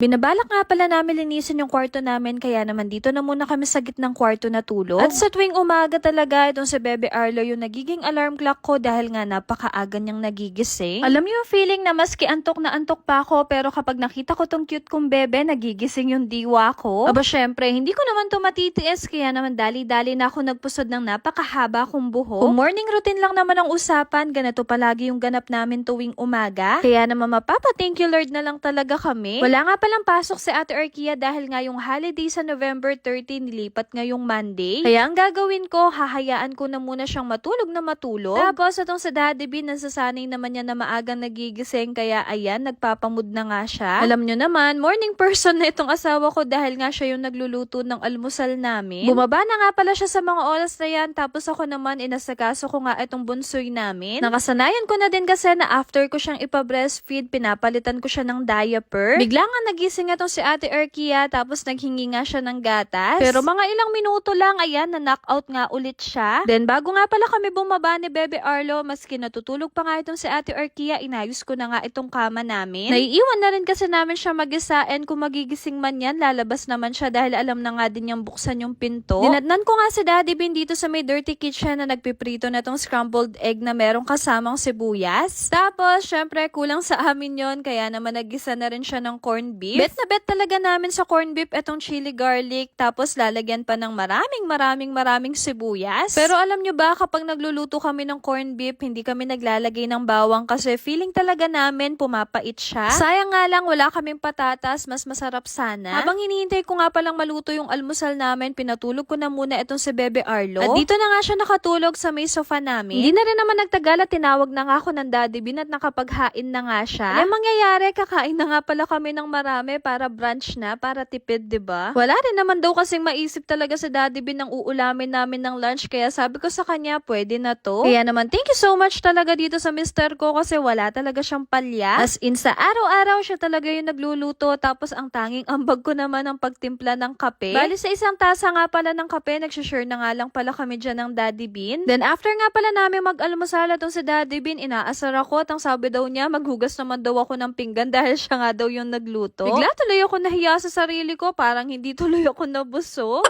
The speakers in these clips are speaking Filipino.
Binabalak nga pala namin linisin yung kwarto namin kaya naman dito na muna kami sa gitnang kwarto natulog. At sa tuwing umaga talaga itong si Bebe Arlo yung nagiging alarm clock ko dahil nga napakaaga niyang nagigising. Alam niyo yung feeling na maski antok na antok pa ako pero kapag nakita ko tong cute kong bebe nagigising yung diwa ko. Aba syempre hindi ko naman to matitiis kaya naman dali-dali na ako nagpusod ng napakahaba kong buhok. Kung morning routine lang naman ang usapan, ganito palagi yung ganap namin tuwing umaga. Kaya naman mapapa-thank you Lord na lang talaga kami. Wala nga palang pasok si Ate Arkia dahil nga yung holiday sa November 30 nilipat ngayong Monday. Kaya ang gagawin ko, hahayaan ko na muna siyang matulog na matulog. Tapos itong sa Daddy B, nasasanay naman niya na maagang nagigising kaya ayan, nagpapamood na nga siya. Alam nyo naman, morning person na itong asawa ko dahil nga siya yung nagluluto ng almusal namin. Bumaba na nga pala siya sa mga oras na yan tapos ako naman inasakaso ko nga itong bunsoy namin. Nakasanayan ko na din kasi na after ko siyang ipa-breastfeed, pinapalitan ko siya ng diaper. Bigla nga nagising itong si Ate Arkia tapos naghingi nga siya ng gatas. Pero mga ilang minuto lang, ayan, na-knockout nga ulit siya. Then bago nga pala kami bumaba ni Bebe Arlo, maski natutulog pa nga itong si Ate Arkia, inayos ko na nga itong kama namin. Naiiwan na rin kasi namin siya mag-isa and kung magigising man yan, lalabas naman siya dahil alam na nga din niyang buksan yung pinto. Dinatnan ko nga si Daddy Bin dito sa may dirty kitchen na nagpiprito na itong scrambled egg na merong kasamang sibuyas. Tapos, syempre, kulang sa amin yon kaya naman nagisa na rin siya ng corned beef. Bet na bet talaga namin sa corned beef itong chili garlic tapos lalagyan pa ng maraming sibuyas. Pero alam nyo ba kapag nagluluto kami ng corned beef, hindi kami naglalagay ng bawang kasi feeling talaga namin pumapait siya. Sayang nga lang wala kaming patatas, mas masarap sana. Habang hinihintay ko nga palang maluto yung almusal namin, pinatulog ko na muna itong si Bebe Arlo. At dito na nga siya nakatulog sa may sofa namin. Hindi na rin naman nagtagal at tinawag na nga ako ng Daddy Bin at nakapaghain na nga siya. Ano mangyayari, kakain na nga pala kami ng marami para brunch na, para tipid, 'di ba? Wala rin naman daw kasing maisip talaga sa Daddy Bin ng uulamin namin ng lunch kaya sabi ko sa kanya, pwede na to. Kaya naman thank you so much talaga dito sa mister ko kasi wala talaga siyang palya. As in sa araw-araw siya talaga yung nagluluto tapos ang tanging ambag ko naman ang pagtimpla ng kape. Bali sa isang tasa nga pala ng kape, nagsishare na nga lang pala kami dyan ng Daddy Bin. Then after nga pala namin mag-almusal atong si Daddy Bin, inaasar ako at ang sabi daw niya maghugas naman daw ako ng pinggan dahil siya nga daw yung nagluto. Bigla tuloy ako nahiya sa sarili ko, parang hindi tuloy ako nabusog.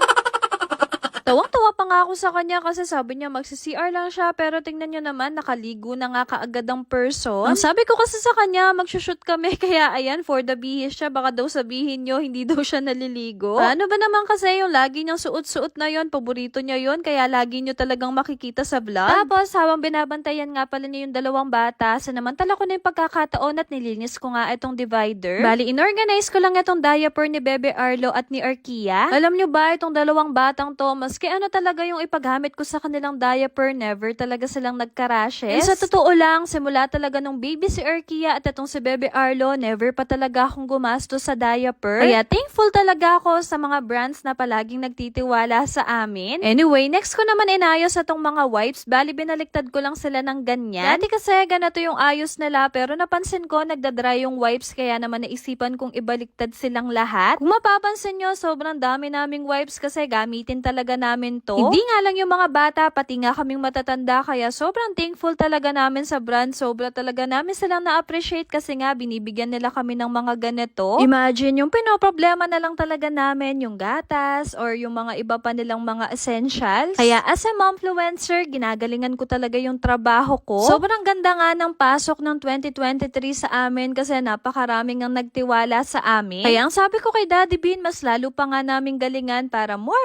Tawang-tawa pa nga ako sa kanya kasi sabi niya magsi-CR lang siya pero tingnan niyo naman nakaligo na nga kaagad ang person. Ang sabi ko kasi sa kanya magsushoot kami kaya ayan for the bihis siya baka daw sabihin niyo hindi daw siya naliligo. Ano ba naman kasi yung lagi niyang suot-suot na yon, paborito niya yon kaya lagi niyo talagang makikita sa vlog. Tapos habang binabantayan nga pala niya yung dalawang bata, sinamantala ko na yung pagkakataon at nilinis ko nga itong divider. Bali inorganize ko lang itong diaper ni Bebe Arlo at ni Arkia. Alam niyo ba itong dalawang batang to maski ano talaga yung ipagamit ko sa kanilang diaper, never talaga silang nagka-rashes. And sa totoo lang, simula talaga nung baby si Arkia at itong si Bebe Arlo, never pa talaga akong gumastos sa diaper. Kaya thankful talaga ako sa mga brands na palaging nagtitiwala sa amin. Anyway, next ko naman inayos itong mga wipes. Bali, binaliktad ko lang sila ng ganyan. Dati kasi ganito yung ayos nila pero napansin ko nagdadry yung wipes kaya naman naisipan kong ibaliktad silang lahat. Kung mapapansin nyo, sobrang dami naming wipes kasi gamitin talaga namin to. Hindi nga lang yung mga bata, pati nga kaming matatanda kaya sobrang thankful talaga namin sa brand. Sobra talaga namin silang na-appreciate kasi nga binibigyan nila kami ng mga ganito. Imagine yung pinoproblema na lang talaga namin yung gatas or yung mga iba pa nilang mga essentials. Kaya as a momfluencer, ginagalingan ko talaga yung trabaho ko. Sobrang ganda nga ng pasok ng 2023 sa amin kasi napakaraming ang nagtiwala sa amin. Kaya ang sabi ko kay Daddy Bin, mas lalo pa nga naming galingan para more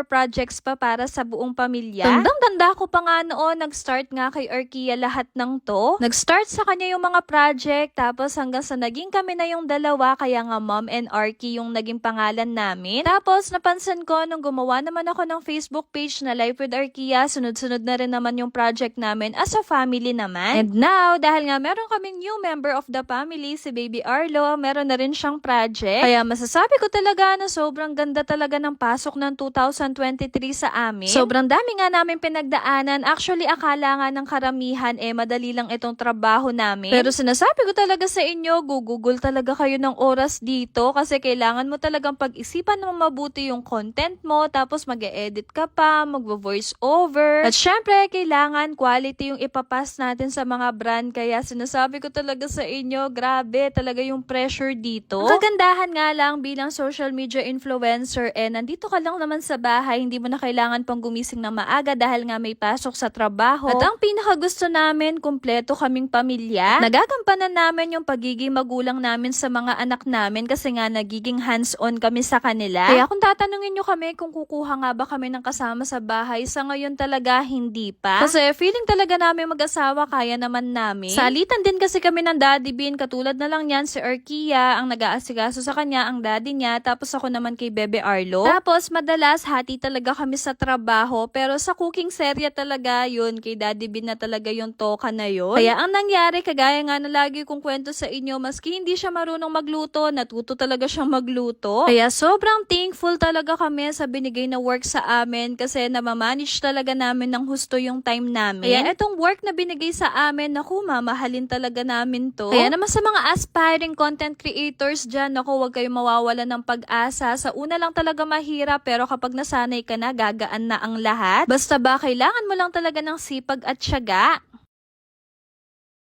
projects pa para sa buong pamilya. Tandang-tanda ko pa nga noon, nag-start nga kay Arkia lahat ng to. Nag-start sa kanya yung mga project, tapos hanggang sa naging kami na yung dalawa, kaya nga Mom and Arky yung naging pangalan namin. Tapos napansin ko, nung gumawa naman ako ng Facebook page na Life with Arkia, sunod-sunod na rin naman yung project namin as a family naman. And now, dahil nga meron kaming new member of the family, si Baby Arlo, meron na rin siyang project. Kaya masasabi ko talaga na sobrang ganda talaga ng pasok ng 2023 2023 sa amin. Sobrang dami nga namin pinagdaanan. Actually, akala nga ng karamihan madali lang itong trabaho namin. Pero sinasabi ko talaga sa inyo, gugugol talaga kayo ng oras dito kasi kailangan mo talagang pag-isipan na mabuti yung content mo, tapos mag-e-edit ka pa, mag-voice over. At syempre, kailangan quality yung ipapas natin sa mga brand. Kaya sinasabi ko talaga sa inyo, grabe talaga yung pressure dito. Ang kagandahan nga lang bilang social media influencer, nandito ka lang naman sa bahay, hindi mo na kailangan pang gumising ng maaga dahil nga may pasok sa trabaho. At ang pinakagusto namin, kumpleto kaming pamilya. Nagagampanan namin yung pagiging magulang namin sa mga anak namin kasi nga nagiging hands-on kami sa kanila. Kaya kung tatanungin nyo kami kung kukuha nga ba kami ng kasama sa bahay, sa ngayon talaga hindi pa. Kasi feeling talaga namin mag-asawa, kaya naman namin. Salitan din kasi kami ng Daddy Bean, katulad na lang yan si Erkia, ang nag-aasikaso sa kanya, ang daddy niya, tapos ako naman kay Bebe Arlo. Tapos madalas hati talaga kami sa trabaho, pero sa cooking serya talaga yun, kay Daddy Bean na talaga yung toka na yun. Kaya ang nangyari, kagaya nga na lagi kong kwento sa inyo, maski hindi siya marunong magluto, natuto talaga siyang magluto. Kaya sobrang thankful talaga kami sa binigay na work sa amin kasi namamanage talaga namin ng husto yung time namin. Kaya etong work na binigay sa amin, naku, mamahalin talaga namin to. Kaya naman sa mga aspiring content creators dyan, naku, huwag kayong mawawalan ng pag-asa. Sa una lang talaga mahirap, pero kapag nasanay ka na, gagaan na ang lahat. Basta ba, kailangan mo lang talaga ng sipag at tiyaga.